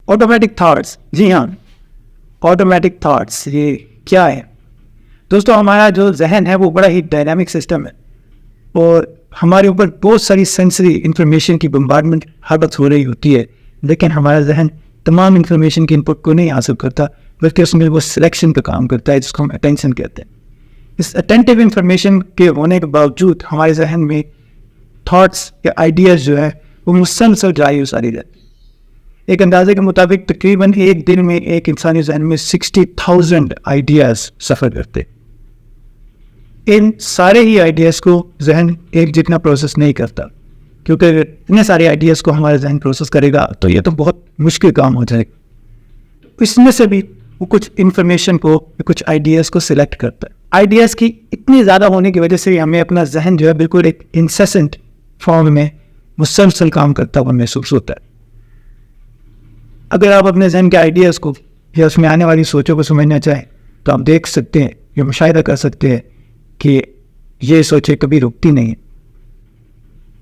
Automatic thoughts, जी हाँ, automatic thoughts ये क्या है दोस्तों? हमारा जो जहन है वो बड़ा ही डायनामिक सिस्टम है और हमारे ऊपर बहुत सारी सेंसरी इंफॉर्मेशन की बम्बार्डमेंट हर वक्त हो रही होती है, लेकिन हमारा जहन तमाम इंफॉर्मेशन की इनपुट को नहीं हासिल करता, बल्कि उसमें वो सिलेक्शन का काम करता है जिसको हम अटेंशन कहते हैं। इस अटेंटिव इंफॉर्मेशन के होने के बावजूद हमारे जहन में थॉट्स या आइडियाज़ जो है वो मुसलसल जारी सारी रहती है। एक अंदाजे के मुताबिक तकरीबन एक दिन में एक इंसानी जहन में 60,000 आइडियाज़ सफ़र करते। इन सारे ही आइडियाज़ को जहन एक जितना प्रोसेस नहीं करता, क्योंकि अगर इतने सारे आइडियाज़ को हमारा जहन प्रोसेस करेगा तो ये तो बहुत मुश्किल काम हो जाएगा। इसमें से भी वो कुछ इन्फॉर्मेशन को, कुछ आइडियाज़ को सिलेक्ट करता है। आइडियाज़ की इतनी ज़्यादा होने की वजह से हमें अपना जहन जो है बिल्कुल एक इंसेसेंट फॉर्म में मुसलसल काम करता हुआ महसूस होता है। अगर आप अपने जहन के आइडियाज़ को या उसमें आने वाली सोचों को समझना चाहें तो आप देख सकते हैं या मुशाहिदा कर सकते हैं कि ये सोचें कभी रुकती नहीं है।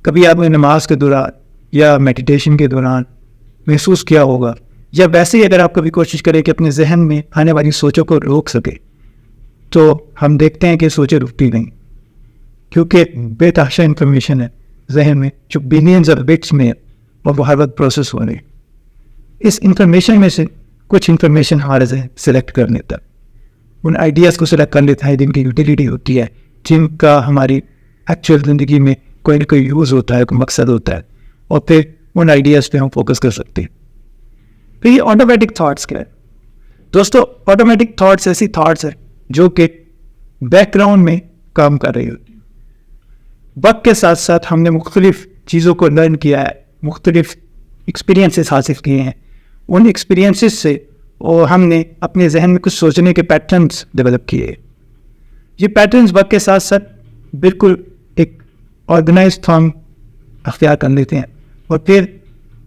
कभी आपने नमाज के दौरान या मेडिटेशन के दौरान महसूस किया होगा, या वैसे ही अगर आप कभी कोशिश करें कि अपने जहन में आने वाली सोचों को रोक सके, तो हम देखते हैं कि सोचें रुकती नहीं, क्योंकि बेतहाशा इंफॉर्मेशन है जहन में जो बिलियंस ऑफ बिट्स में है और वो हर वक्त प्रोसेस हो रही है। इस इंफॉर्मेशन में से कुछ इंफॉर्मेशन हमारा जहन सिलेक्ट कर लेता है, उन आइडियाज़ को सिलेक्ट कर लेता है जिनकी यूटिलिटी होती है, जिनका हमारी एक्चुअल ज़िंदगी में कोई ना कोई यूज़ होता है, कोई मकसद होता है, और फिर उन आइडियाज़ पे हम फोकस कर सकते हैं। फिर ये ऑटोमेटिक थॉट्स क्या है दोस्तों? ऑटोमेटिक थॉट्स ऐसी थॉट्स है जो कि बैकग्राउंड में काम कर रही होती है। वक्त के साथ साथ हमने मुख्तलिफ चीज़ों को लर्न किया है, मुख्तलिफ एक्सपीरियंसेस हासिल किए हैं। उन एक्सपीरियंसेस से और हमने अपने जहन में कुछ सोचने के पैटर्न्स डेवलप किए। ये पैटर्न्स वक्त के साथ साथ बिल्कुल एक ऑर्गेनाइज्ड फॉर्म अख्तियार कर लेते हैं और फिर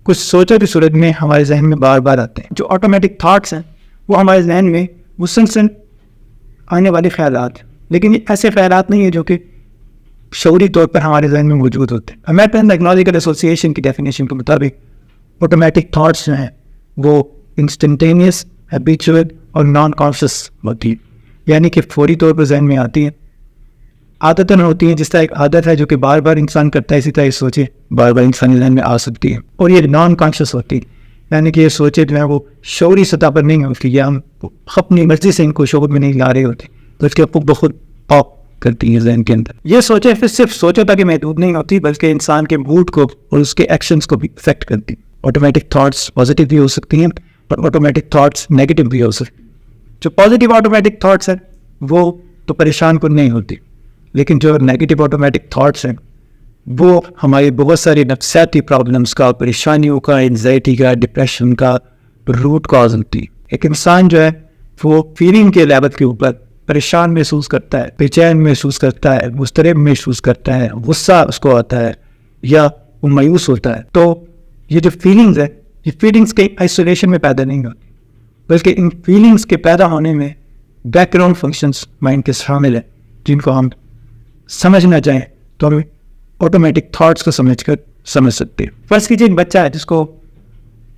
कुछ सोचों की सूरत में हमारे जहन में बार बार आते हैं। जो ऑटोमेटिक थॉट्स हैं वो हमारे जहन में मुसलसल आने वाले ख्यालात हैं, लेकिन ये ऐसे ख्यालात नहीं है जो कि शऊरी तौर पर हमारे जहन में मौजूद होते हैं। अमेरिकन साइकोलॉजिकल एसोसिएशन की डेफिनेशन के मुताबिक ऑटोमेटिक थॉट्स जो हैं वो इंस्टेंटेनियस, हैबिचुअल और नॉन कॉन्शियस होती है, यानी कि फौरी तौर पर जहन में आती हैं, आदतन होती हैं। जिस तरह एक आदत है जो कि बार बार इंसान करता है, इसी तरह ये सोचें बार बार इंसानी जहन में आ सकती है। और ये नॉन कॉन्शियस होती है, यानी कि ये सोचें जो है वो शऊरी सतह पर नहीं होती, या हम अपनी मर्जी से इनको शऊर में नहीं ला रहे होते, तो इसके खुद ब खुद पॉप करती है जहन के अंदर। ये सोचें फिर सिर्फ सोचों तक ही महदूद नहीं होती, बल्कि इंसान के मूड को और उसके एक्शंस को भी इफेक्ट करती है। ऑटोमेटिक थॉट्स पॉजिटिव भी हो सकती हैं और ऑटोमेटिक थॉट्स नेगेटिव भी हो सकती हैं। जो पॉजिटिव ऑटोमेटिक थॉट्स हैं वो तो परेशान कुन नहीं होती, लेकिन जो नेगेटिव ऑटोमेटिक थॉट्स हैं वो हमारी बहुत सारी नफ्सियाती प्रॉब्लम्स का, परेशानियों का, एंजाइटी का, डिप्रेशन का रूट कॉज होती है। एक इंसान जो है वो फीलिंग के लेवल के ऊपर परेशान महसूस करता है, बेचैन महसूस करता है, मुस्तरब महसूस करता है, गुस्सा उसको आता है या वो मायूस होता है। तो ये जो फीलिंग्स है, ये फीलिंग्स के आइसोलेशन में पैदा नहीं होती, बल्कि इन फीलिंग्स के पैदा होने में बैकग्राउंड फंक्शंस माइंड के शामिल हैं, जिनको हम समझना चाहें तो हम ऑटोमेटिक थॉट्स को समझ सकते हैं। फर्स्ट कीजिए एक बच्चा है जिसको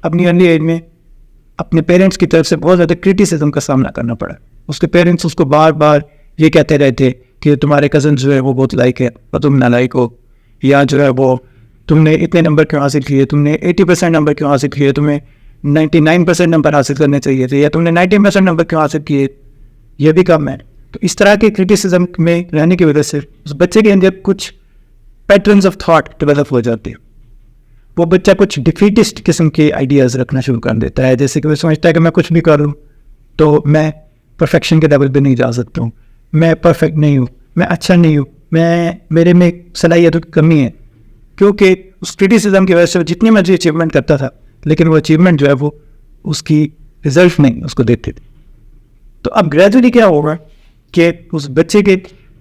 अपनी अर्ली एज में अपने पेरेंट्स की तरफ से बहुत ज़्यादा क्रिटिसिज्म का सामना करना पड़ा। उसके पेरेंट्स उसको बार बार ये कहते रहते कि तुम्हारे कज़न जो है वो बहुत लाइक है और तुम नालायक हो, या जो है वो तुमने इतने नंबर क्यों हासिल किए, तुमने 80% नंबर क्यों हासिल किए, तुम्हें 99% नंबर हासिल करने चाहिए थे, या तुमने 90% नंबर क्यों हासिल किए, ये भी कम है। तो इस तरह के क्रिटिसिज्म में रहने की वजह से उस बच्चे के अंदर कुछ पैटर्न्स ऑफ थॉट डेवलप हो जाते हैं। वो बच्चा कुछ डिफीटिस्ट किस्म के आइडियाज़ रखना शुरू कर देता है, जैसे कि वो समझता है कि मैं कुछ भी करूँ तो मैं परफेक्शन के लेवल पे नहीं जा सकता हूँ, मैं परफेक्ट नहीं हूँ, मैं अच्छा नहीं हूँ, मेरे में सलाहियतों की कमी है। क्योंकि उस क्रिटिसिज्म की वजह से वो जितनी मर्जी अचीवमेंट करता था, लेकिन वो अचीवमेंट जो है वो उसकी रिजल्ट नहीं उसको देते थे। तो अब ग्रेजुअली क्या होगा कि उस बच्चे के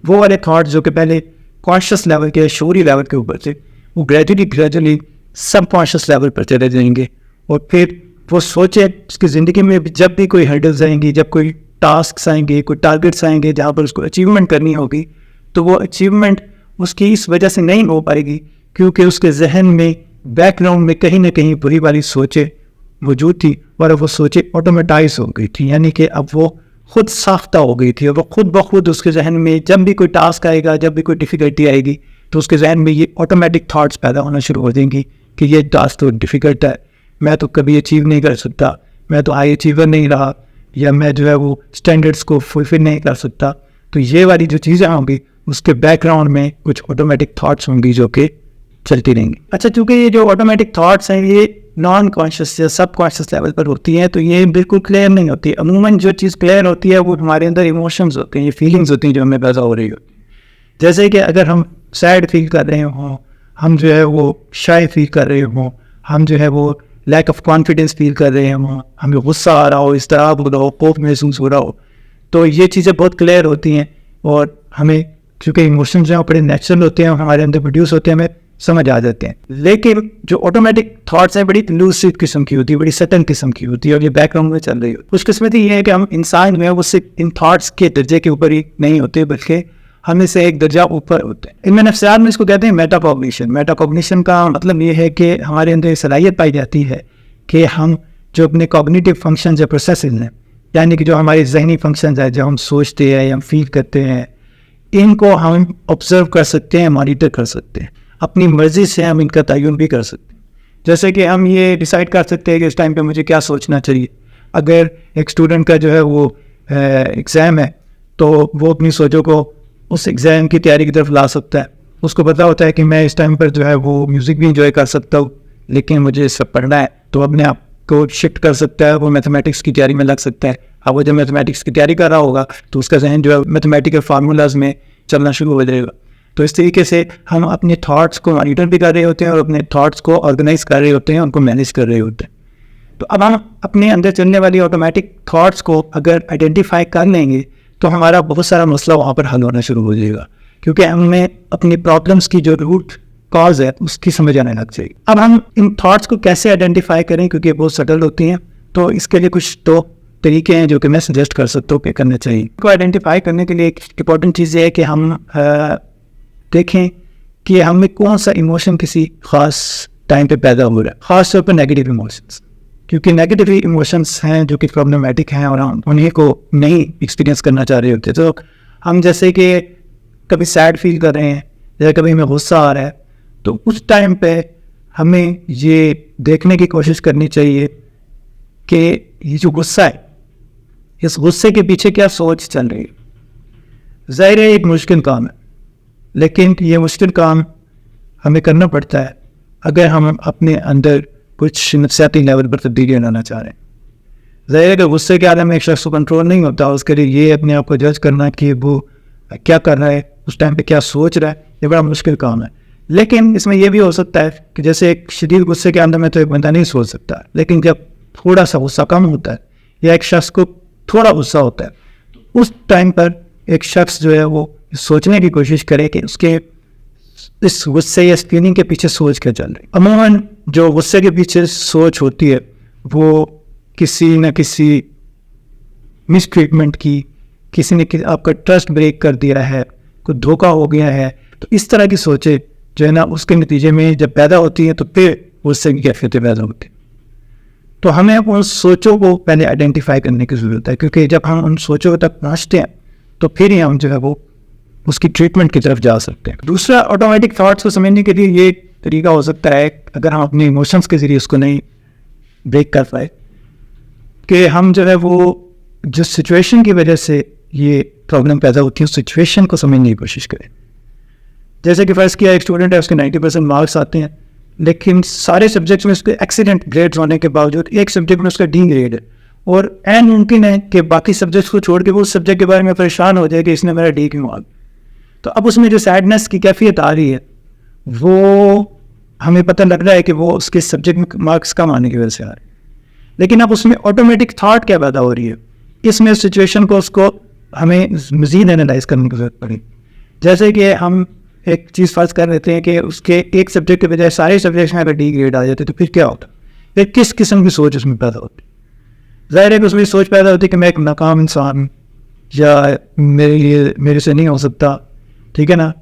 वो वाले थॉट जो कि पहले कॉन्शियस लेवल के, शऊरी लेवल के ऊपर थे, वो ग्रेजुअली सब कॉन्शियस लेवल पर चले जाएंगे। और फिर वो सोचे उसकी ज़िंदगी में जब भी कोई हर्डल्स आएंगी, जब कोई टास्क आएंगे, कोई टारगेट्स आएंगे जहाँ पर उसको अचीवमेंट करनी होगी, तो वो अचीवमेंट उसकी इस वजह से नहीं हो पाएगी क्योंकि उसके जहन में बैकग्राउंड में कहीं ना कहीं बुरी वाली सोचें मौजूद थी और अब वो सोचें ऑटोमेटाइज हो गई थी, यानी कि अब वो खुद साख्ता हो गई थी और वो खुद ब खुद उसके जहन में जब भी कोई टास्क आएगा, जब भी कोई डिफ़िकल्टी आएगी, तो उसके जहन में ये ऑटोमेटिक थाट्स पैदा होना शुरू हो जाएंगी कि ये टास्क तो डिफ़िकल्ट है, मैं तो कभी अचीव नहीं कर सकता, मैं तो हाई अचीवर नहीं रहा, या मैं जो है वो स्टैंडर्ड्स को फुलफिल नहीं कर सकता। तो ये वाली जो चीज़ें होंगी उसके बैकग्राउंड में कुछ ऑटोमेटिक थाट्स होंगी जो कि चलती रहेंगी। अच्छा, चूँकि ये जो ऑटोमेटिक थाट्स हैं ये नॉन कॉन्शियस या सब कॉन्शियस लेवल पर होती हैं, तो ये बिल्कुल क्लियर नहीं होती। अमूमन जो चीज़ क्लियर होती है वो हमारे अंदर इमोशंस होते हैं, ये फीलिंग्स होती हैं जो हमें पैदा हो रही होती हैं। जैसे कि अगर हम सैड फील कर रहे हों, हम जो है वो शाय फील कर रहे हों, हम जो है वो लैक ऑफ कॉन्फिडेंस फील कर रहे हों, हमें गुस्सा आ रहा हो, इज़्तिराब हो रहा हो, खौफ महसूस हो रहा हो, तो ये चीज़ें बहुत क्लियर होती हैं और हमें क्योंकि इमोशंस जो हैं बड़े नेचुरल होते हैं, हमारे अंदर प्रोड्यूस होते हैं, हमें समझ आ जाते हैं। लेकिन जो ऑटोमेटिक थॉट्स हैं बड़ी लूसिड किस्म की होती है, बड़ी सटन किस्म की होती है और ये बैकग्राउंड में चल रही होती है। खुशकिस्मती ये है कि हम इंसान जो है वो सिर्फ इन थॉट्स के दर्जे के ऊपर ही नहीं होते, बल्कि हम इससे एक दर्जा ऊपर होते हैं। इनमें नफ्सियात में इसको कहते हैं मेटाकॉग्निशन। मेटाकॉग्निशन का मतलब ये है कि हमारे अंदर सलाहियत पाई जाती है कि हम जो अपने कॉग्निटिव फंक्शन या प्रोसेसेस हैं, यानी कि जो हमारे जहनी फंक्शन है, जो हम सोचते हैं या हम फील करते हैं, इनको हम ऑब्जर्व कर सकते हैं, मॉनिटर कर सकते हैं। अपनी मर्ज़ी से हम इनका तयन भी कर सकते हैं। जैसे कि हम ये डिसाइड कर सकते हैं कि इस टाइम पे मुझे क्या सोचना चाहिए। अगर एक स्टूडेंट का जो है वो एग्ज़ाम है, तो वो अपनी सोचों को उस एग्ज़ाम की तैयारी की तरफ ला सकता है। उसको पता होता है कि मैं इस टाइम पर जो है वो म्यूज़िक भी इंजॉय कर सकता हूँ, लेकिन मुझे सब पढ़ना है, तो अपने आप को शिफ्ट कर सकता है, वो मैथमेटिक्स की तैयारी में लग सकता है। अब वो जब मैथमेटिक्स की तैयारी कर रहा होगा तो उसका जहन जो है मैथमेटिकल फार्मूलाज में चलना शुरू हो जाएगा। तो इस तरीके से हम अपने थॉट्स को मॉनिटर भी कर रहे होते हैं और अपने थॉट्स को ऑर्गेनाइज कर रहे होते हैं, उनको मैनेज कर रहे होते हैं। तो अब हम अपने अंदर चलने वाली ऑटोमेटिक थॉट्स को अगर आइडेंटिफाई कर लेंगे तो हमारा बहुत सारा मसला वहाँ पर हल होना शुरू हो जाएगा, क्योंकि हमें अपनी प्रॉब्लम्स की जो रूट कॉज है उसकी समझ आने लग जाएगी। अब हम इन थॉट्स को कैसे आइडेंटिफाई करें, क्योंकि बहुत सटल होती हैं, तो इसके लिए कुछ तो तरीके हैं जो कि मैं सजेस्ट कर सकता हूँ कि करने चाहिए। इनको आइडेंटिफाई करने के लिए एक इंपॉर्टेंट चीज़ ये है कि हम देखें कि हमें कौन सा इमोशन किसी ख़ास टाइम पे पैदा हो रहा है, ख़ास तौर पर नेगेटिव इमोशंस, क्योंकि नेगेटिव इमोशंस हैं जो कि प्रॉब्लमेटिक हैं और हम उन्हीं को नहीं एक्सपीरियंस करना चाह रहे होते। तो हम जैसे कि कभी सैड फील कर रहे हैं या कभी हमें गुस्सा आ रहा है, तो उस टाइम पे हमें ये देखने की कोशिश करनी चाहिए कि ये जो गुस्सा है, इस गुस्से के पीछे क्या सोच चल रही है। ज़ाहिर है एक मुश्किल काम है, लेकिन ये मुश्किल काम हमें करना पड़ता है अगर हम अपने अंदर कुछ नफ्सियाती लेवल पर तब्दीली लाना चाह रहे हैं। ज़ाहिर है कि गुस्से के आलम में एक शख्स को कंट्रोल नहीं होता, उसके लिए ये अपने आप को जज करना कि वो क्या कर रहा है, उस टाइम पे क्या सोच रहा है, ये बड़ा मुश्किल काम है। लेकिन इसमें यह भी हो सकता है कि जैसे एक शदीद गुस्से के अंदर में तो एक बंदा नहीं सोच सकता, लेकिन जब थोड़ा सा गुस्सा कम होता है या एक शख्स को थोड़ा गुस्सा होता है, तो उस टाइम पर एक शख्स जो है वो सोचने की कोशिश करे कि उसके इस गुस्से या फीलिंग के पीछे सोच क्या चल रही है। अमूमन जो गुस्से के पीछे सोच होती है वो किसी न किसी मिसट्रीटमेंट की, किसी ने आपका ट्रस्ट ब्रेक कर दिया है, कोई धोखा हो गया है, तो इस तरह की सोचें जो है ना उसके नतीजे में जब पैदा होती हैं तो फिर गुस्से की कैफियतें पैदा होती हैं। तो हमें उन सोचों को पहले आइडेंटिफाई करने की ज़रूरत है, क्योंकि जब हम उन सोचों तक पहुँचते हैं तो फिर ही हम जो है वो उसकी ट्रीटमेंट की तरफ जा सकते हैं। दूसरा, ऑटोमेटिक थॉट्स को समझने के लिए ये तरीका हो सकता है, अगर हम अपने इमोशंस के ज़रिए उसको नहीं ब्रेक कर पाए, कि हम जो है वो जिस सिचुएशन की वजह से ये प्रॉब्लम पैदा होती है उस सिचुएशन को समझने की कोशिश करें। जैसे कि फ़र्ज़ किया एक स्टूडेंट है, उसके 90% मार्क्स आते हैं, लेकिन सारे सब्जेक्ट्स में उसके एक्सीलेंट ग्रेड्स होने के बावजूद एक सब्जेक्ट में उसका डी ग्रेड है, और एन मुमकिन है कि बाकी सब्जेक्ट्स को छोड़ के वो उस सब्जेक्ट के बारे में परेशान हो जाए कि इसने मेरा डी क्यों आ गया। तो अब उसमें जो सैडनेस की कैफियत आ रही है वो हमें पता लग रहा है कि वो उसके सब्जेक्ट में मार्क्स कम आने की वजह से आ रहे हैं, लेकिन अब उसमें ऑटोमेटिक थॉट क्या पैदा हो रही है, इसमें सिचुएशन को उसको हमें मज़ीद एनालाइज करने की ज़रूरत पड़ी। जैसे कि हम एक चीज़ फ़र्ज़ कर लेते हैं कि उसके एक सब्जेक्ट के बजाय सारे सब्जेक्ट्स में अगर डी ग्रेड आ जाते तो फिर क्या होता, फिर किस किस्म की सोच उसमें पैदा होती। ज़ाहिर है कि उसमें सोच पैदा होती कि मैं एक नाकाम इंसान, या मेरे से नहीं हो सकता, ठीक है ना,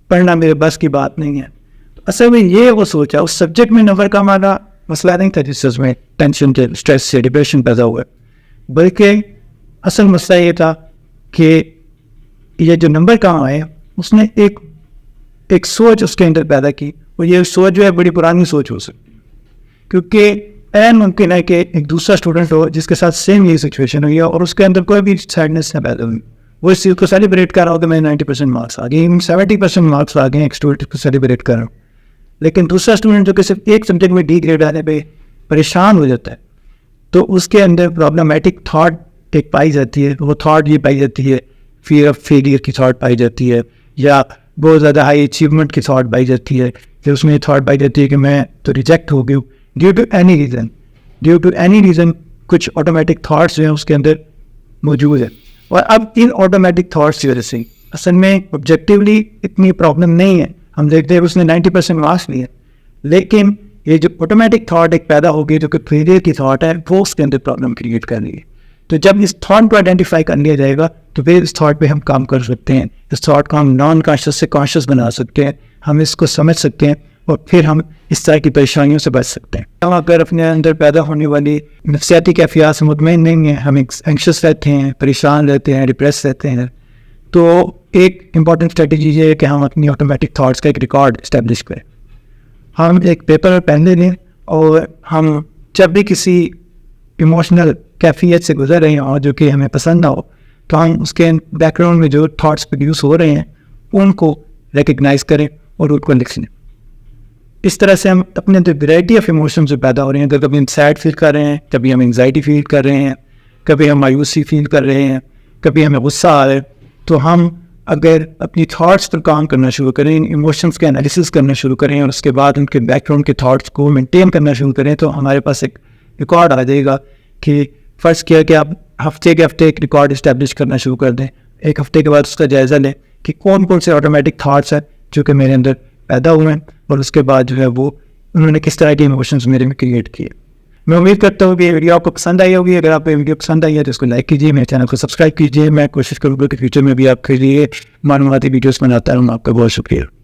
पढ़ना मेरे बस की बात नहीं है। तो असल में ये वो सोचा उस सब्जेक्ट में नंबर कम आना मसला नहीं था जिससे उसमें टेंशन से, स्ट्रेस से, डिप्रेशन पैदा हुआ, बल्कि असल मसला ये था कि ये जो नंबर कहाँ आए, उसने एक सोच उसके अंदर पैदा की, और ये सोच जो है बड़ी पुरानी सोच हो सकती है, क्योंकि ऐन मुमकिन है कि एक दूसरा स्टूडेंट हो जिसके साथ सेम ये सिचुएशन हुई है और उसके अंदर कोई भी सैडनेस ना पैदा हुई, वो इस चीज़ को सेलिब्रेट कर रहा हो कि मैं 90% मार्क्स आ गए, 70% मार्क्स आ गए, एक स्टूडेंट को सेलिब्रेट कर रहा हूँ। लेकिन दूसरा स्टूडेंट जो कि सिर्फ एक सब्जेक्ट में डी ग्रेड आने पे परेशान हो जाता है, तो उसके अंदर प्रॉब्लमेटिक थाट एक पाई जाती है। वो थाट ये पाई जाती है, फियर ऑफ फेलियर की थाट पाई जाती है, या बहुत ज़्यादा हाई अचीवमेंट की थाट पाई जाती है, फिर उसमें ये थाट पाई जाती है कि मैं तो रिजेक्ट हो गया ड्यू टू एनी रीज़न। कुछ ऑटोमेटिक थाट्स जो हैं उसके अंदर मौजूद है, और अब इन ऑटोमेटिक थाट्स की वजह से असल में ऑब्जेक्टिवली इतनी प्रॉब्लम नहीं है। हम देखते हैं उसने 90% मार्क्स लिए, लेकिन ये जो ऑटोमेटिक थाट एक पैदा हो गई जो कि फेलियर की थाट है, वो उसके अंदर प्रॉब्लम क्रिएट कर रही है। तो जब इस थाट को आइडेंटिफाई कर लिया जाएगा तो फिर इस थाट पे हम काम कर सकते हैं, इस थाट को हम नॉन कॉन्शियस से कॉन्शियस बना सकते हैं, हम इसको समझ सकते हैं, और फिर हम इस तरह की परेशानियों से बच सकते हैं। हम अगर अपने अंदर पैदा होने वाली नफ्सियाती कैफियत से मुतमईन नहीं है, हम एंक्शस रहते हैं, परेशान रहते हैं, डिप्रेस रहते हैं, तो एक इम्पॉर्टेंट स्ट्रेटजी ये है कि हम अपनी ऑटोमेटिक थाट्स का एक रिकॉर्ड इस्टेब्लिश करें। हम एक पेपर और पेन ले लें, और हम जब भी किसी इमोशनल कैफियत से गुजर रहे हों जो कि हमें पसंद ना हो, तो हम उसके बैकग्राउंड में जो थाट्स प्रोड्यूस हो रहे हैं उनको रिकग्नाइज करें और उनको लिख लें। इस तरह से हम अपने अंदर वैरायटी ऑफ इमोशंस जो पैदा हो रहे हैं, अगर कभी हम सैड फील कर रहे हैं, कभी हम एंग्जाइटी फील कर रहे हैं, कभी हम मायूसी फील कर रहे हैं, कभी हमें गुस्सा आ रहा है, तो हम अगर अपनी थाट्स पर काम करना शुरू करें, इमोशंस के एनालिसिस करना शुरू करें, और उसके बाद उनके बैकग्राउंड के थाट्स को मेंटेन करना शुरू करें, तो हमारे पास एक रिकॉर्ड आ जाएगा कि फ़र्ज़ किया कि आप हफ्ते के हफ्ते एक रिकॉर्ड इस्टेब्लिश करना शुरू कर दें। एक हफ्ते के बाद उसका जायज़ा लें कि कौन कौन से ऑटोमेटिक थाट्स हैं जो कि मेरे अंदर पैदा हुए हैं, और उसके बाद जो है वो उन्होंने किस तरह के इमोशंस मेरे में क्रिएट किए। मैं उम्मीद करता हूँ कि ये वीडियो आपको पसंद आई होगी। अगर आपको ये वीडियो पसंद आई है तो इसको लाइक कीजिए, मेरे चैनल को सब्सक्राइब कीजिए। मैं कोशिश करूँगा कि फ्यूचर में भी आपके लिए मालूमाती वीडियोस बनाता रहूँ। आपका बहुत शुक्रिया।